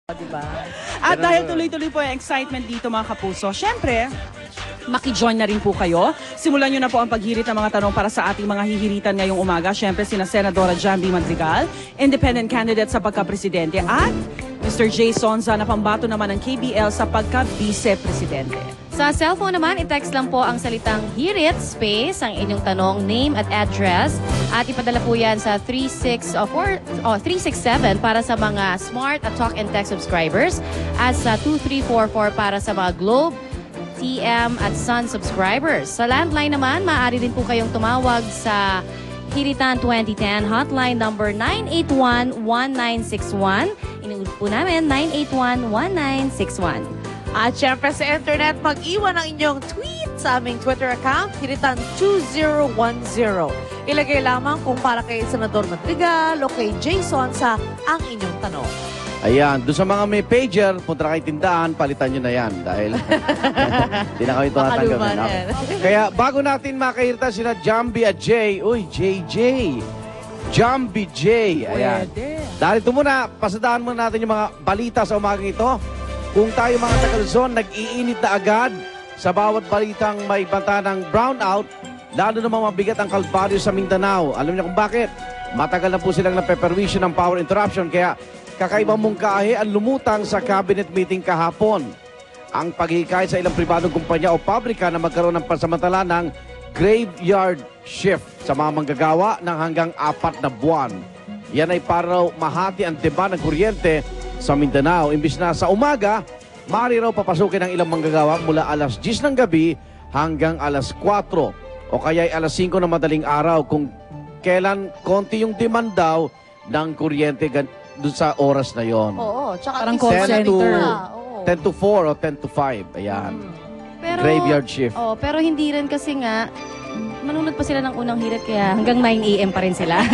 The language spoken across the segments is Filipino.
Diba? At dahil tuloy-tuloy po yung excitement dito mga kapuso, syempre, maki-join na rin po kayo. Simulan nyo na po ang paghirit ng mga tanong para sa ating mga hihiritan ngayong umaga. Syempre, sina Senadora Jamby Madrigal, independent candidate sa pagka-presidente, at Mr. Jay Sonza na pambato naman ng KBL sa pagka-vice-presidente. Sa cellphone naman, i-text lang po ang salitang hirit, space, ang inyong tanong, name at address. At ipadala po yan sa 367 para sa mga Smart at Talk and Text subscribers. At sa 2344 para sa mga Globe, TM at Sun subscribers. Sa landline naman, maaari din po kayong tumawag sa Hiritan 2010 hotline number 981-1961. Inuulit po namin, 981-1961. At syempre sa internet, mag-iwan ang inyong tweet sa aming Twitter account, Hiritan2010. Ilagay lamang kung para kay Senador Madrigal o kay Jason sa ang inyong tanong. Ayan, doon sa mga may pager, punta na kayo tindahan, palitan nyo na yan dahil hindi na kami tumatanggapin. Kaya bago natin makahirta sila Jamby at Jay, uy, JJ, Jamby J. Ayan. Dahil ito muna, pasadahan muna natin yung mga balita sa umagang ito. Kung tayo mga taga-Luzon, nag-iinit na agad sa bawat balitang may banta ng brownout, lalo namang mabigat ang kalbaryo sa Mindanao. Alam niyo kung bakit? Matagal na po silang napeperwisyo ng power interruption, kaya kakaibang mungkahi ang lumutang sa cabinet meeting kahapon. Ang paghihikayat sa ilang pribadong kumpanya o pabrika na magkaroon ng pansamantala ng graveyard shift sa mga manggagawa ng hanggang 4 na buwan. Yan ay para mahati ang demand ng kuryente sa Mindanao. Imbis na sa umaga, maaari raw papasukin ng ilang manggagawa mula alas 10 ng gabi hanggang alas 4 o kaya ay alas 5 ng madaling araw kung kailan konti yung demand daw ng kuryente doon sa oras na yon. Oo, tsaka parang call center. 10 to 4 o 10 to 5. Ayan. Pero, graveyard shift. Pero hindi rin kasi nga, manunod pa sila ng unang hirit kaya hanggang 9 a.m. pa rin sila.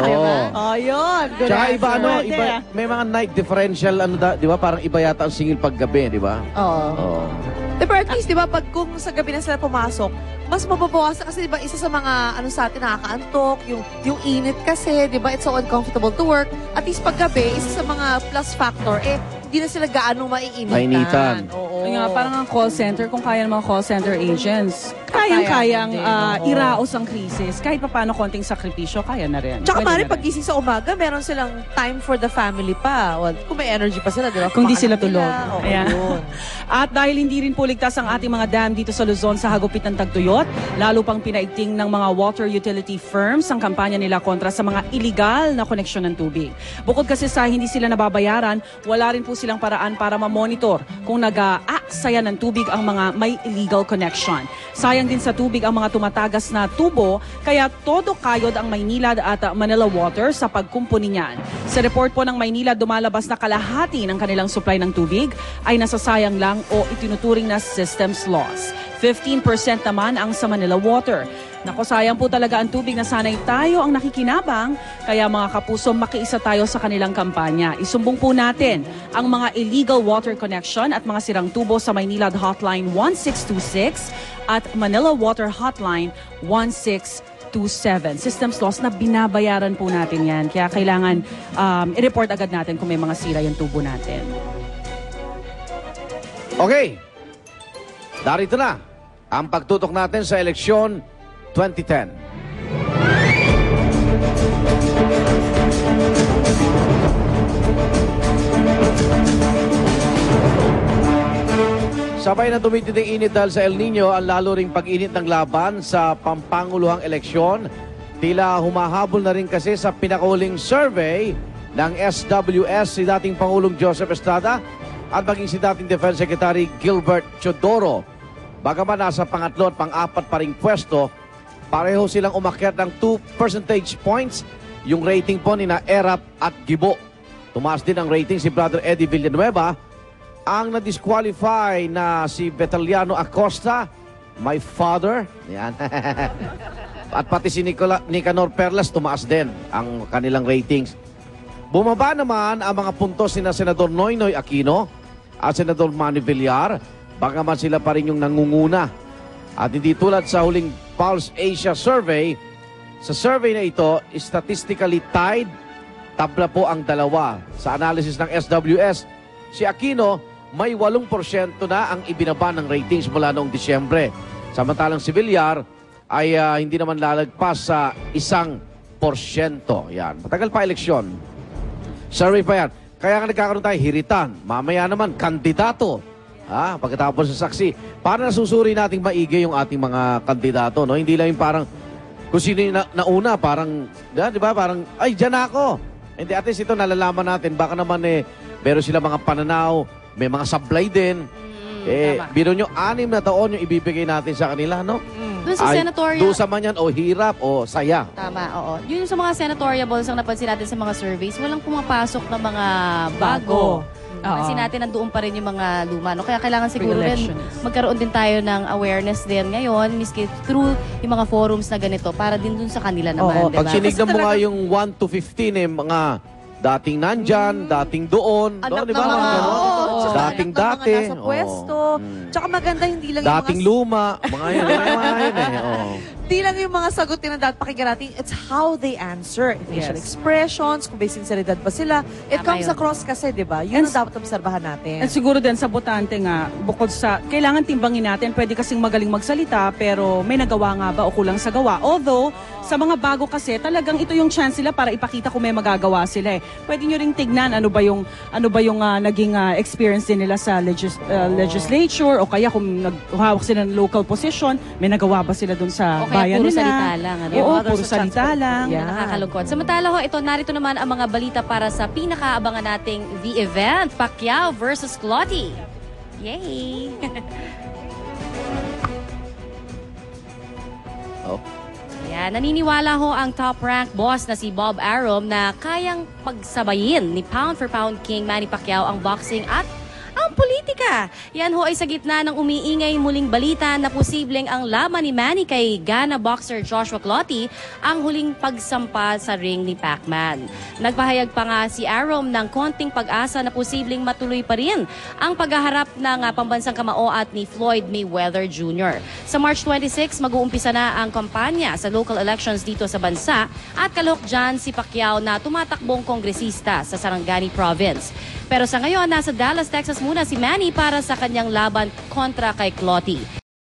Oo. Oh, yun. Good Tsaka answer. iba, iba, may mga night differential, di ba? Parang iba yata ang singil paggabi, di ba? Oo. Oo. Pero at least, di ba, pag kung sa gabi na sila pumasok, mas mababawasan kasi, di ba, isa sa mga, sa atin, nakakaantok, yung init kasi, di ba, it's so uncomfortable to work. At least pag gabi, isa sa mga plus factor, hindi na sila gaano maiinitan. Mainitan. Oo. Yung nga, parang ang call center, kung kaya ng mga call center agents, kayang-kayang iraos ang krisis. Kahit pa paano konting sakripisyo, kaya na rin. Tsaka Pwede mari na rin. paggising sa umaga, meron silang time for the family pa. Well, kung may energy pa sila, di ba? Kung di sila Kumakain tulog. nila. Oo, Ayan. yun. At dahil hindi rin po ligtas ang ating mga dam dito sa Luzon sa hagupit ng tagtuyot, lalo pang pinaigting ng mga water utility firms ang kampanya nila kontra sa mga illegal na koneksyon ng tubig. Bukod kasi sa hindi sila nababayaran, wala rin po silang paraan para ma-monitor kung nag-aaksaya ng tubig ang mga may illegal connection. Sayang din sa tubig ang mga tumatagas na tubo, kaya todo kayod ang Maynila at Manila Water sa pagkumpuni niyan. Sa report po ng Maynila, dumalabas na kalahati ng kanilang supply ng tubig ay nasasayang lang o itinuturing na systems loss. 15% naman ang sa Manila Water. Nako, sayang po talaga ang tubig na sanay tayo ang nakikinabang, kaya mga kapuso, makiisa tayo sa kanilang kampanya. Isumbong po natin ang mga illegal water connection at mga sirang tubo sa Maynila Hotline 1626 at Manila Water Hotline 1627. Systems loss na binabayaran po natin yan. Kaya kailangan i-report agad natin kung may mga sira yung tubo natin. Okay. Darito na ang pagtutok natin sa eleksyon 2010. Sabay na tumitinding init dahil sa El Nino ang lalo ring pag-init ng laban sa pampanguluhang eleksyon. Tila humahabol na rin kasi sa pinakahuling survey ng SWS si dating Pangulong Joseph Estrada at maging si dating Defense Secretary Gilbert Chodoro. Bagaman nasa pangatlo at pang-apat pa ring pwesto, pareho silang umakyat ng 2 percentage points yung rating po ni na Erap at Gibo. Tumaas din ang rating si Brother Eddie Villanueva. Ang na-disqualify na si Betaliano Acosta, my father, yan. At pati si Nicanor Perlas, tumaas din ang kanilang ratings. Bumaba naman ang mga puntos ni na Senador Noynoy Aquino at Senador Manny Villar, bagaman sila pa rin yung nangunguna. At hindi tulad sa huling Pulse Asia survey, sa survey na ito, statistically tied Tabla po ang dalawa. Sa analysis ng SWS, Si Aquino, may 8% na ang ibinaba ng ratings mula noong Disyembre. Samantalang si Villar ay hindi naman lalagpas sa 1%. Yan. Matagal pa eleksyon. Survey pa yan. Kaya nga nagkakaroon tayo hiritan. Mamaya naman, kandidato. Pagkatapos sa saksi. Para nasusuri nating maigi yung ating mga kandidato. No? Hindi lang yung parang, kung sino yung nauna, parang, di ba? Parang, ay, dyan ako. Hindi, at least ito nalalaman natin. Baka naman meron sila mga pananaw, may mga sablay din. Tama. Biro nyo, 6 na taon yung ibibigay natin sa kanila, no? Doon sa senatorial... Doon sa man yan, o hirap, o saya. Tama, oo. Yun sa mga senatoriables ang napansin natin sa mga surveys, walang pumapasok na mga bago. Napansin natin nandoon pa rin yung mga luma. No? Kaya kailangan siguro rin magkaroon din tayo ng awareness din ngayon, miski through yung mga forums na ganito, para din dun sa kanila naman. Diba? Pag sinignan mo nga yung 1 to 15, mga dating nandyan, dating doon. Anak di ng ba? mga, Dating anak ng dati. mga nasa pwesto. Tsaka maganda hindi lang Dating yung mga... luma. Mga yun. Hindi lang yung mga sagutin na dapat pakinggan natin, it's how they answer. Facial expressions, kung may sinceridad ba sila. It Tama comes yun. across kasi, di ba? Yun ang dapat obserbahan natin. At siguro din sa botante nga, bukod sa, kailangan timbangin natin, pwede kasing magaling magsalita, pero may nagawa nga ba o kulang sa gawa. Although, sa mga bago kasi, talagang ito yung chance nila para ipakita kung may magagawa sila. Pwede nyo ring tignan ano ba yung naging experience din nila sa legislature, o kaya kung naghawak sila ng local position, may nagawa ba sila dun sa O kaya bayan puro nila. salita lang. Ano? Oo, Others puro sa salita transport. lang. Yeah. Nakakalungkot. Samantala ho, ito, narito naman ang mga balita para sa pinakaabangan nating The Event, Pacquiao versus Clottey. Yay! Yan, naniniwala ho ang top-rank boss na si Bob Arum na kayang pagsabayin ni pound-for-pound king Manny Pacquiao ang boxing at ang politika. Yan ho ay sa gitna ng umiingay muling balita na posibleng ang laban ni Manny kay Ghana boxer Joshua Clottey ang huling pagsampa sa ring ni Pacman. Nagpahayag pa nga si Arum ng konting pag-asa na posibleng matuloy pa rin ang paghaharap ng pambansang kamao at ni Floyd Mayweather Jr. Sa March 26, mag-uumpisa na ang kampanya sa local elections dito sa bansa at kalahok dyan si Pacquiao na tumatakbong kongresista sa Sarangani Province. Pero sa ngayon, nasa Dallas, Texas muna si Manny para sa kanyang laban kontra kay Clottey.